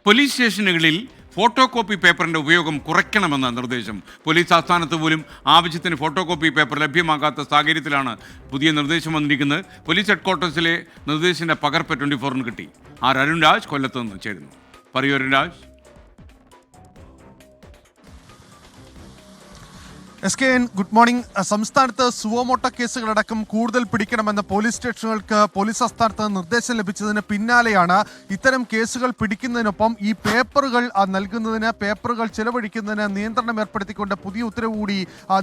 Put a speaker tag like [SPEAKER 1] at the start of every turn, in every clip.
[SPEAKER 1] Police സ്റ്റേഷനുകളിൽ photo copy പേപ്പറിന്റെ ഉപയോഗം കുറയ്ക്കണമെന്ന നിർദ്ദേശം. പോലീസ് ആസ്ഥാനത്ത് പോലും ആവശ്യത്തിന് ഫോട്ടോ കോപ്പി പേപ്പർ ലഭ്യമാകാത്ത സാഹചര്യത്തിലാണ് പുതിയ നിർദ്ദേശം വന്നിരിക്കുന്നത്. പോലീസ് ഹെഡ്ക്വാർട്ടേഴ്സിലെ നിർദ്ദേശത്തിന്റെ പകർപ്പ് 24-ന് കിട്ടി. അരുൺ രാജ് കൊല്ലത്ത് നിന്ന് ചേരുന്നു. പറയൂ Arun Raj.
[SPEAKER 2] SKN, good morning. സംസ്ഥാനത്ത് സുവോമോട്ടോ കേസുകളടക്കം കൂടുതൽ പിടിക്കണമെന്ന് പോലീസ് സ്റ്റേഷനുകൾക്ക് പോലീസ് ആസ്ഥാനത്ത് നിർദ്ദേശം ലഭിച്ചതിന് പിന്നാലെയാണ് ഇത്തരം കേസുകൾ പിടിക്കുന്നതിനൊപ്പം ഈ പേപ്പറുകൾ നൽകുന്നതിന്, പേപ്പറുകൾ ചെലവഴിക്കുന്നതിന് നിയന്ത്രണം ഏർപ്പെടുത്തിക്കൊണ്ട് പുതിയ ഉത്തരവ് കൂടി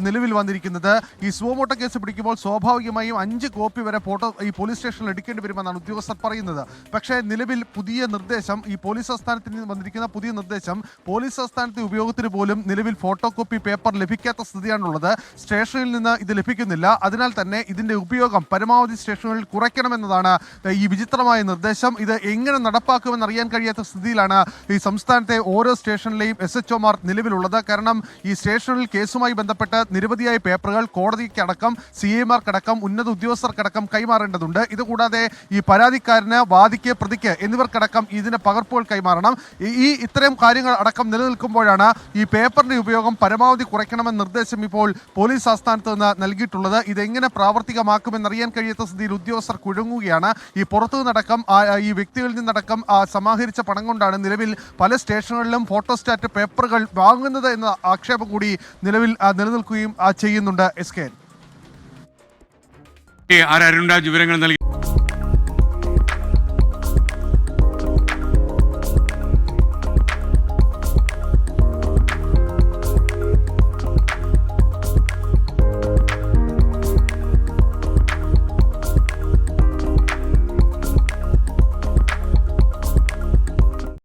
[SPEAKER 2] നിലവിൽ വന്നിരിക്കുന്നത്. ഈ സുവോമോട്ടോ കേസ് പിടിക്കുമ്പോൾ സ്വാഭാവികമായും 5 കോപ്പി വരെ ഫോട്ടോ ഈ പോലീസ് സ്റ്റേഷനിൽ എടുക്കേണ്ടി വരുമെന്നാണ് ഉദ്യോഗസ്ഥർ പറയുന്നത്. പക്ഷേ നിലവിൽ പുതിയ നിർദ്ദേശം, ഈ പോലീസ് ആസ്ഥാനത്തിൽ നിന്ന് വന്നിരിക്കുന്ന പുതിയ നിർദ്ദേശം, പോലീസ് ആസ്ഥാനത്തെ ഉപയോഗത്തിന് പോലും നിലവിൽ ഫോട്ടോ കോപ്പി പേപ്പർ ലഭിക്കാത്ത സ്ഥിതി ുള്ളത്. സ്റ്റേഷനിൽ നിന്ന് ഇത് ലഭിക്കുന്നില്ല. അതിനാൽ തന്നെ ഇതിന്റെ ഉപയോഗം പരമാവധി സ്റ്റേഷനുകളിൽ കുറയ്ക്കണമെന്നതാണ് ഈ വിചിത്രമായ നിർദ്ദേശം. ഇത് എങ്ങനെ നടപ്പാക്കുമെന്ന് അറിയാൻ കഴിയാത്ത സ്ഥിതിയിലാണ് ഈ സംസ്ഥാനത്തെ ഓരോ സ്റ്റേഷനിലെയും SHOമാർ നിലവിലുള്ളത്. കാരണം ഈ സ്റ്റേഷനിൽ കേസുമായി ബന്ധപ്പെട്ട് നിരവധിയായ പേപ്പറുകൾ കോടതിക്കടക്കം, CAമാർക്കടക്കം, ഉന്നത ഉദ്യോഗസ്ഥർക്കടക്കം കൈമാറേണ്ടതുണ്ട്. ഇതുകൂടാതെ ഈ പരാതിക്കാരന്, വാദിക്ക്, പ്രതിക്ക് എന്നിവർക്കടക്കം ഇതിന്റെ പകർപ്പുകൾ കൈമാറണം. ഇത്തരം കാര്യങ്ങൾ അടക്കം നിലനിൽക്കുമ്പോഴാണ് ഈ പേപ്പറിന്റെ ഉപയോഗം പരമാവധി കുറയ്ക്കണമെന്ന നിർദ്ദേശം ഇപ്പോൾ പോലീസ് ആസ്ഥാനത്ത് നിന്ന് നൽകിയിട്ടുള്ളത്. ഇതെങ്ങനെ പ്രാവർത്തികമാക്കുമെന്നറിയാൻ കഴിയാത്ത സ്ഥിതിയിൽ ഉദ്യോഗസ്ഥർ കുഴങ്ങുകയാണ്. ഈ പുറത്തു നിന്നടക്കം ഈ വ്യക്തികളിൽ നിന്നടക്കം സമാഹരിച്ച പണം കൊണ്ടാണ് നിലവിൽ പല സ്റ്റേഷനുകളിലും ഫോട്ടോസ്റ്റാറ്റ് പേപ്പറുകൾ വാങ്ങുന്നത് എന്ന ആക്ഷേപം കൂടി നിലവിൽ നിലനിൽക്കുകയും ചെയ്യുന്നുണ്ട്. SKN.
[SPEAKER 1] അരുൺ രാജ് വിവരങ്ങൾ നൽകി.